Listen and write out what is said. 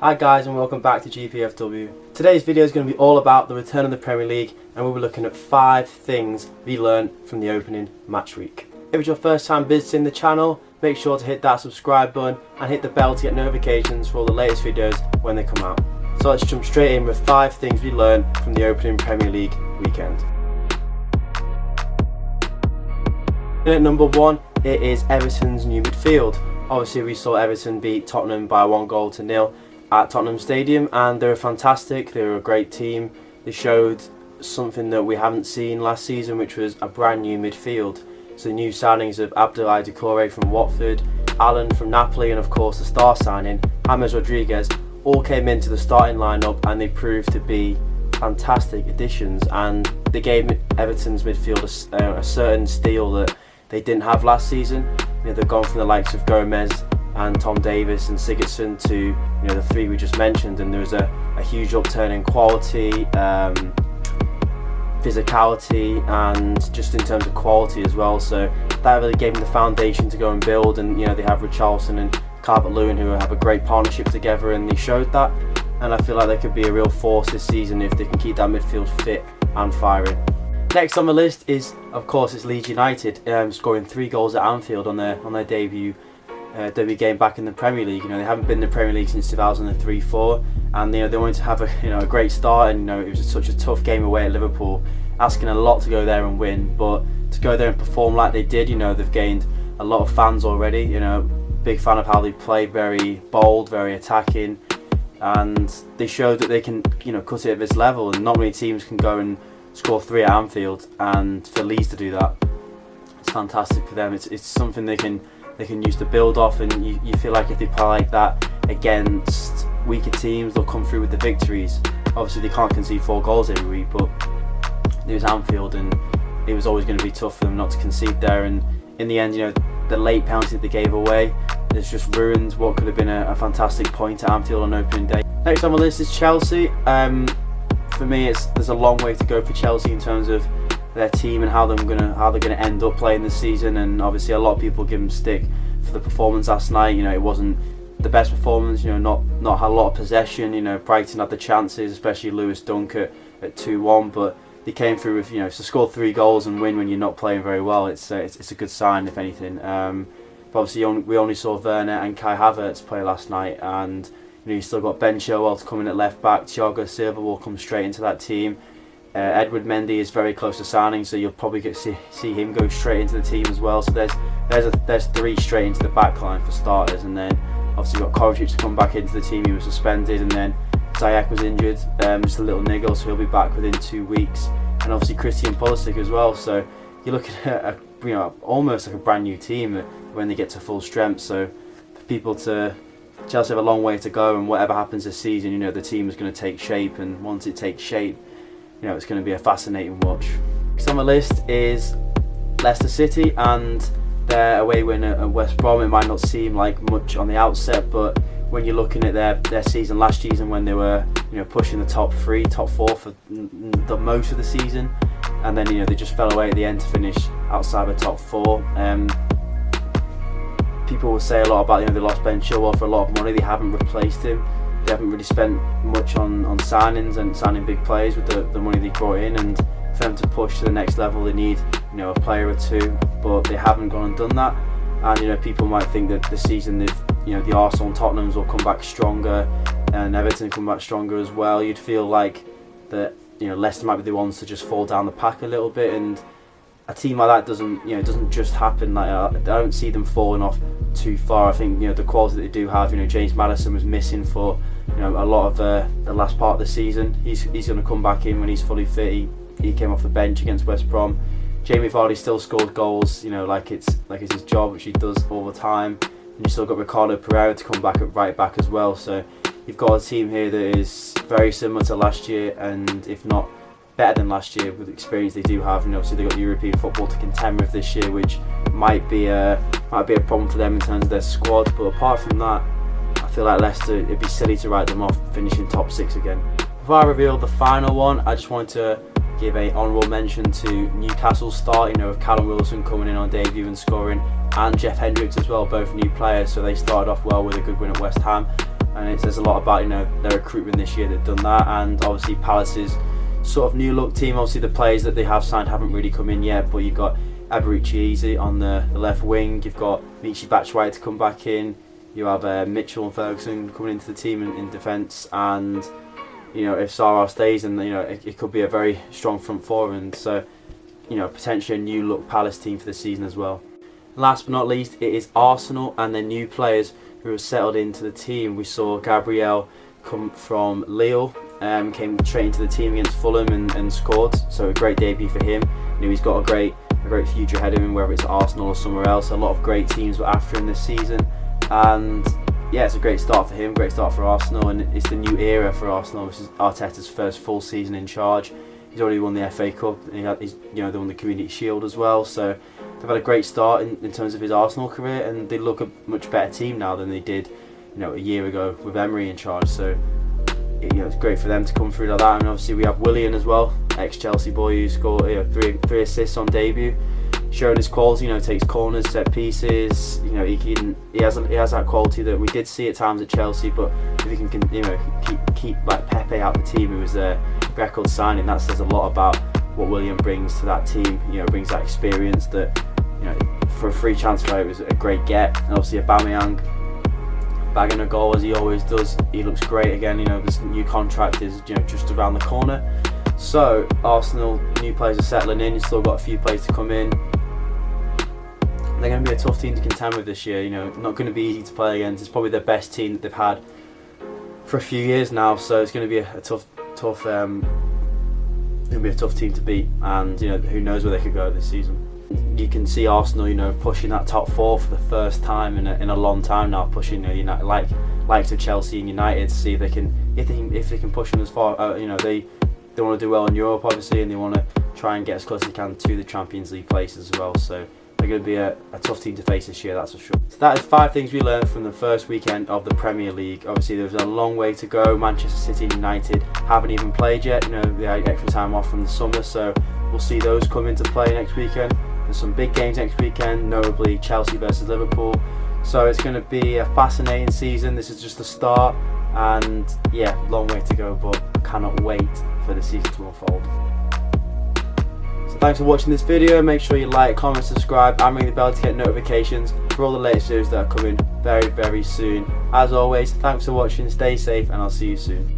Hi guys, and welcome back to GPFW. Today's video is going to be all about the return of the Premier League, and we'll be looking at 5 things we learned from the opening match week. If it's your first time visiting the channel, make sure to hit that subscribe button and hit the bell to get notifications for all the latest videos when they come out. So let's jump straight in with 5 things we learned from the opening Premier League weekend. At number 1, it is Everton's new midfield. Obviously we saw Everton beat Tottenham by 1-0 at Tottenham Stadium, and they were fantastic. They were a great team. They showed something that we haven't seen last season, which was a brand new midfield. So the new signings of Abdoulaye Doucouré from Watford, Allen from Napoli, and of course the star signing, James Rodriguez, all came into the starting lineup, and they proved to be fantastic additions, and they gave Everton's midfield a certain steel that they didn't have last season. You know, they've gone from the likes of Gomez and Tom Davis and Sigurdsson to the 3 we just mentioned, and there was a huge upturn in quality, physicality, and just in terms of quality as well. So that really gave them the foundation to go and build, and they have Richarlison and Calvert-Lewin who have a great partnership together, and they showed that, and I feel like they could be a real force this season if they can keep that midfield fit and firing. Next on the list is, of course, it's Leeds United, scoring 3 goals at Anfield on their debut game back in the Premier League. They haven't been in the Premier League since 2003-04, and they wanted to have a great start, and it was such a tough game away at Liverpool, asking a lot to go there and win, but to go there and perform like they did, they've gained a lot of fans already. Big fan of how they play, very bold, very attacking, and they showed that they can cut it at this level, and not many teams can go and score 3 at Anfield, and for Leeds to do that, it's fantastic for them. It's something they can use to build off, and you feel like if they play like that against weaker teams, they'll come through with the victories. Obviously they can't concede 4 goals every week, but it was Anfield, and it was always going to be tough for them not to concede there, and in the end, the late penalty that they gave away, it's just ruined what could have been a fantastic point at Anfield on opening day. Next on the list is Chelsea. For me, there's a long way to go for Chelsea in terms of their team and how they're gonna end up playing this season. And obviously, a lot of people give them stick for the performance last night. It wasn't the best performance. Not had a lot of possession. Brighton had the chances, especially Lewis Dunk at 2-1, but they came through with to score 3 goals and win when you're not playing very well. It's a good sign, if anything. But obviously, we only saw Werner and Kai Havertz play last night, and you still got Ben Chilwell to come in at left back. Thiago Silva will come straight into that team. Edward Mendy is very close to signing, so you'll probably get to see him go straight into the team as well. So there's 3 straight into the back line for starters, and then obviously you've got Kovacic to come back into the team. He was suspended, and then Ziyech was injured, just a little niggle, so he'll be back within 2 weeks. And obviously Christian Pulisic as well. So you're looking at almost like a brand new team when they get to full strength. So for Chelsea have a long way to go, and whatever happens this season, the team is going to take shape, and once it takes shape, it's going to be a fascinating watch. Next on the list is Leicester City and their away win at West Brom. It might not seem like much on the outset, but when you're looking at their season last season, when they were pushing the top 3, top 4 for the most of the season, and then they just fell away at the end to finish outside the top 4. People will say a lot about they lost Ben Chilwell for a lot of money. They haven't replaced him. They haven't really spent much on signings and signing big players with the money they brought in, and for them to push to the next level, they need a player or 2, but they haven't gone and done that. And people might think that this season the Arsenal and Tottenhams will come back stronger, and Everton come back stronger as well. You'd feel like that Leicester might be the ones to just fall down the pack a little bit, and a team like that doesn't just happen. I don't see them falling off too far. I think the quality that they do have. James Maddison was missing for a lot of the last part of the season. He's going to come back in when he's fully fit. He came off the bench against West Brom. Jamie Vardy still scored goals, like it's his job, which he does all the time. And you still got Ricardo Pereira to come back at right back as well. So you've got a team here that is very similar to last year, and if not better than last year with the experience they do have. Obviously they've got European football to contend with this year, which might be a problem for them in terms of their squad. But apart from that, I feel like Leicester, it'd be silly to write them off finishing top 6 again. Before I reveal the final one, I just wanted to give a honourable mention to Newcastle's start, with Callum Wilson coming in on debut and scoring, and Jeff Hendricks as well, both new players, so they started off well with a good win at West Ham. and it says a lot about their recruitment this year. They've done that, and obviously Palace's sort of new look team. Obviously the players that they have signed haven't really come in yet, but you've got Eberechi on the left wing, you've got Michy Batshuayi to come back in, you have Mitchell and Ferguson coming into the team in defence, and if Sarr stays, then it could be a very strong front four, and so potentially a new look Palace team for the season as well. Last but not least, it is Arsenal and their new players who have settled into the team. We saw Gabriel come from Lille, came straight into the team against Fulham and scored, so a great debut for him. He's got a great future ahead of him, whether it's Arsenal or somewhere else. A lot of great teams were after him this season, and yeah, it's a great start for him, great start for Arsenal, and it's the new era for Arsenal. This is Arteta's first full season in charge. He's already won the FA Cup, and they won the Community Shield as well, so they've had a great start in terms of his Arsenal career, and they look a much better team now than they did a year ago with Emery in charge. So it's great for them to come through like that. And obviously we have Willian as well, ex-Chelsea boy, who scored three assists on debut, showing his quality. Takes corners, set pieces. He has that quality that we did see at times at Chelsea. But if he can keep like Pepe out the team, who was a record signing, that says a lot about what Willian brings to that team. Brings that experience that for a free transfer it was a great get. And obviously Aubameyang bagging a goal as he always does. He looks great again. This new contract is just around the corner. So Arsenal new players are settling in. You've still got a few players to come in. They're going to be a tough team to contend with this year. Not going to be easy to play against. It's probably the best team that they've had for a few years now. So it's going to be a tough team to beat. And who knows where they could go this season. You can see Arsenal, pushing that top four for the first time in a long time now, pushing United, likes of Chelsea and United, to see if they can push them as far. They want to do well in Europe, obviously, and they want to try and get as close as they can to the Champions League places as well. So they're going to be a tough team to face this year, that's for sure. So that is 5 things we learned from the first weekend of the Premier League. Obviously, there's a long way to go. Manchester City and United haven't even played yet. They had extra time off from the summer, so we'll see those come into play next weekend. There's some big games next weekend, notably Chelsea versus Liverpool. So it's going to be a fascinating season. This is just the start, and yeah, long way to go, but cannot wait for the season to unfold. So thanks for watching this video. Make sure you like, comment, subscribe, and ring the bell to get notifications for all the latest videos that are coming very, very soon. As always, thanks for watching, stay safe, and I'll see you soon.